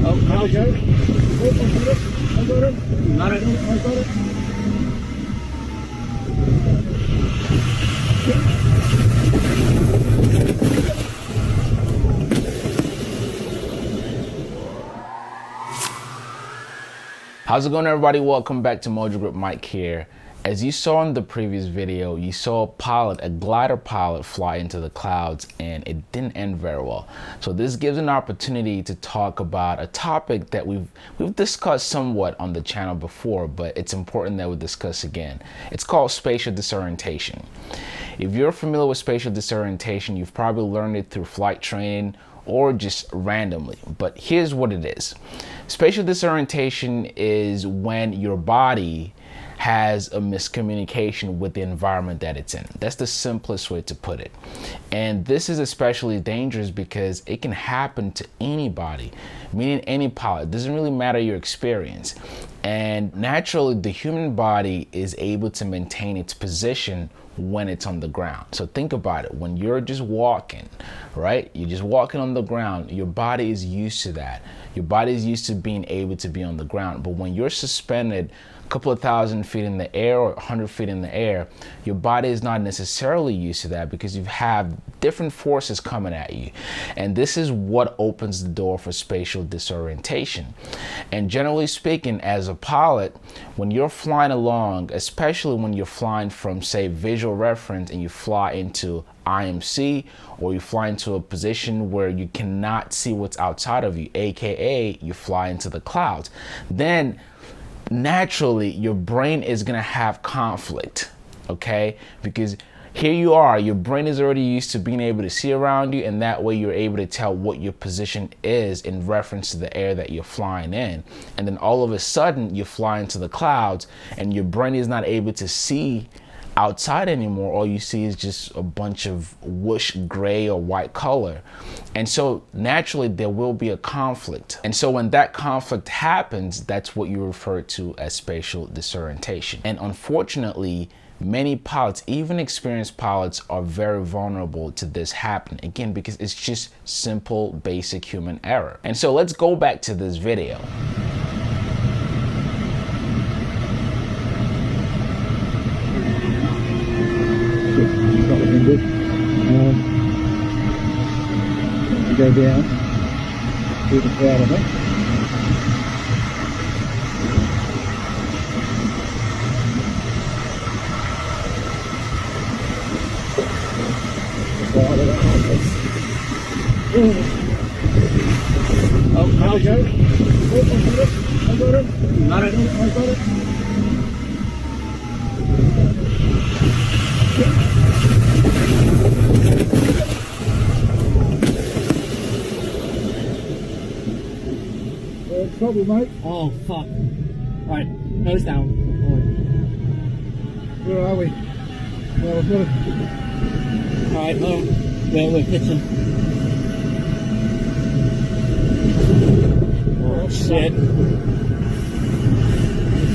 Oh, there we go. I got it. Got it? I got it. How's it going, everybody? Welcome back to MojoGrip. Mike here. As you saw in the previous video, you saw a glider pilot fly into the clouds, and it didn't end very well. So this gives an opportunity to talk about a topic that we've discussed somewhat on the channel before, but it's important that we discuss again. It's called spatial disorientation. If you're familiar with spatial disorientation, you've probably learned it through flight training or just randomly, but here's what it is. Spatial disorientation is when your body has a miscommunication with the environment that it's in. That's the simplest way to put it. And this is especially dangerous because it can happen to anybody, meaning any pilot. It doesn't really matter your experience. And naturally, the human body is able to maintain its position when it's on the ground. So think about it. When you're just walking, right? You're just walking on the ground. Your body is used to that. Your body is used to being able to be on the ground. But when you're suspended a couple of 1,000 feet in the air or 100 feet in the air, your body is not necessarily used to that because you have different forces coming at you. And this is what opens the door for spatial disorientation. And generally speaking, as a pilot, when you're flying along, especially when you're flying from, say, visual reference and you fly into IMC, or you fly into a position where you cannot see what's outside of you, aka you fly into the clouds, then naturally your brain is going to have conflict, okay? Because here you are, your brain is already used to being able to see around you, and that way you're able to tell what your position is in reference to the air that you're flying in. And then all of a sudden you fly into the clouds and your brain is not able to see outside anymore. All you see is just a bunch of whoosh gray or white color. And so naturally there will be a conflict. And so when that conflict happens, that's what you refer to as spatial disorientation. And unfortunately, many pilots, even experienced pilots, are very vulnerable to this happening. Again, because it's just simple, basic human error. And so let's go back to this video. You go down, keep the crowd on it. Oh, there we go. I got it. Got it? I got it. Trouble, mate. Oh, fuck. Right, nose down. Where are we? Well, we've got it. Alright, we're pitching. Oh, shit.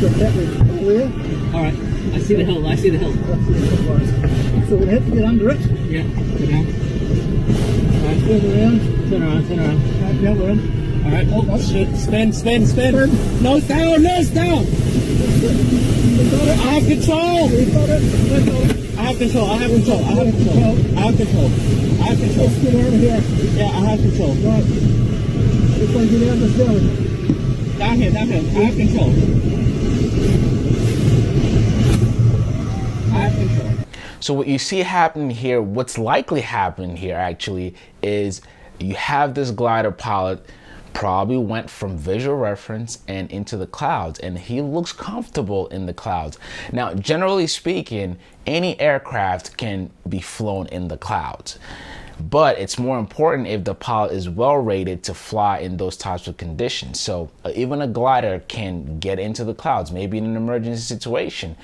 Got that one there. Alright, I see the hill, That's the hill. So we'll have to get under it. Yeah, go down. Alright, Turn around. turn around. Right, now we're in. Alright, oh shit, spin. Nose down. I have control. I have control. Let's get out of here. Yeah, I have control. Right. Let's go get out of this valley. Down here. I have control. So what you see happening here, what's likely happening here actually, is you have this glider pilot probably went from visual reference and into the clouds, and he looks comfortable in the clouds. Now, generally speaking, any aircraft can be flown in the clouds, but it's more important if the pilot is well rated to fly in those types of conditions. So even a glider can get into the clouds, maybe in an emergency situation,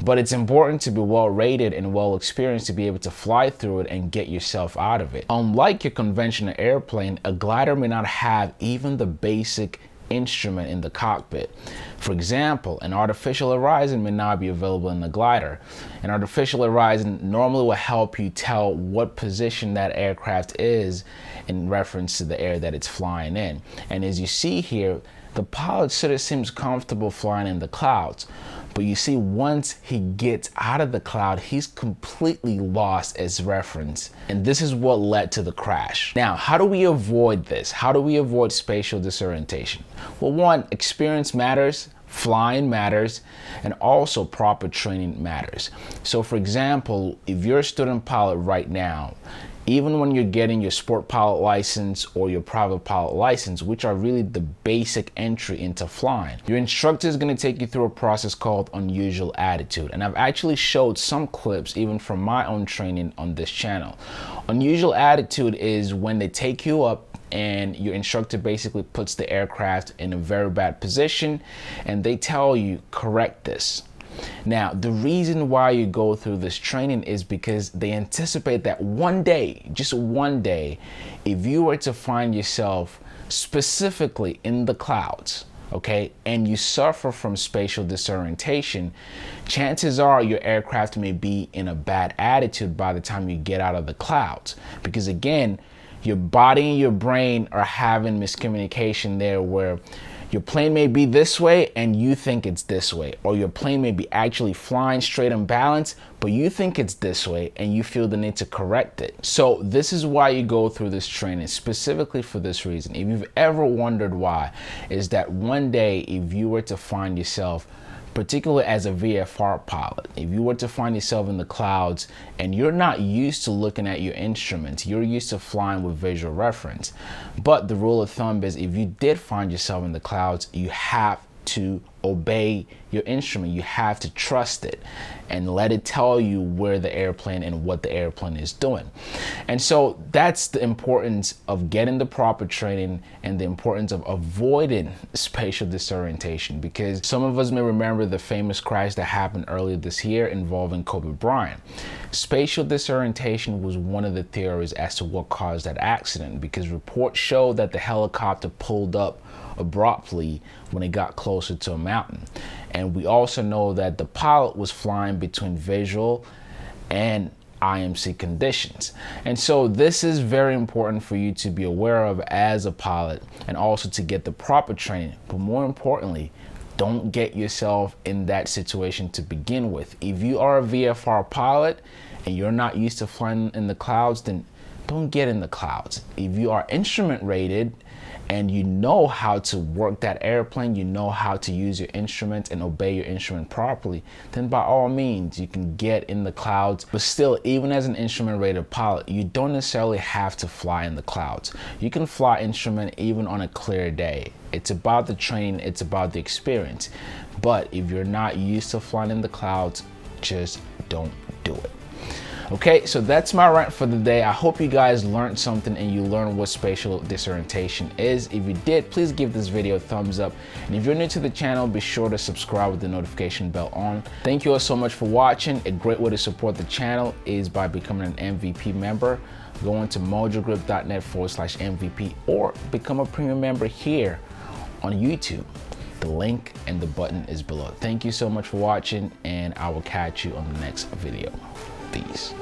but it's important to be well rated and well experienced to be able to fly through it and get yourself out of it. Unlike your conventional airplane, a glider may not have even the basic instrument in the cockpit. For example, an artificial horizon may not be available in the glider. An artificial horizon normally will help you tell what position that aircraft is in reference to the air that it's flying in. And as you see here, the pilot sort of seems comfortable flying in the clouds. But you see, once he gets out of the cloud, he's completely lost his reference. And this is what led to the crash. Now, how do we avoid this? How do we avoid spatial disorientation? Well, one, experience matters, flying matters, and also proper training matters. So for example, if you're a student pilot right now, even when you're getting your sport pilot license or your private pilot license, which are really the basic entry into flying, your instructor is going to take you through a process called unusual attitude. And I've actually showed some clips even from my own training on this channel. Unusual attitude is when they take you up and your instructor basically puts the aircraft in a very bad position and they tell you, correct this. Now, the reason why you go through this training is because they anticipate that one day, just one day, if you were to find yourself specifically in the clouds, okay, and you suffer from spatial disorientation, chances are your aircraft may be in a bad attitude by the time you get out of the clouds. Because again, your body and your brain are having miscommunication there where your plane may be this way and you think it's this way, or your plane may be actually flying straight and balanced, but you think it's this way and you feel the need to correct it. So this is why you go through this training, specifically for this reason. If you've ever wondered why, is that one day if you were to find yourself, particularly as a VFR pilot, if you were to find yourself in the clouds and you're not used to looking at your instruments, you're used to flying with visual reference. But the rule of thumb is if you did find yourself in the clouds, you have to obey your instrument. You have to trust it and let it tell you where the airplane and what the airplane is doing. And so that's the importance of getting the proper training and the importance of avoiding spatial disorientation, because some of us may remember the famous crash that happened earlier this year involving Kobe Bryant. Spatial disorientation was one of the theories as to what caused that accident, because reports show that the helicopter pulled up abruptly when it got closer to a mountain. And we also know that the pilot was flying between visual and IMC conditions. And so this is very important for you to be aware of as a pilot, and also to get the proper training. But more importantly, don't get yourself in that situation to begin with. If you are a VFR pilot and you're not used to flying in the clouds, then don't get in the clouds. If you are instrument rated and you know how to work that airplane, you know how to use your instrument and obey your instrument properly, then by all means you can get in the clouds. But still, even as an instrument rated pilot, you don't necessarily have to fly in the clouds. You can fly instrument even on a clear day. It's about the training, it's about the experience. But if you're not used to flying in the clouds, just don't do it. Okay, so that's my rant for the day. I hope you guys learned something and you learned what spatial disorientation is. If you did, please give this video a thumbs up. And if you're new to the channel, be sure to subscribe with the notification bell on. Thank you all so much for watching. A great way to support the channel is by becoming an MVP member. Go into mojogrip.net/MVP or become a premium member here on YouTube. The link and the button is below. Thank you so much for watching, and I will catch you on the next video. Peace.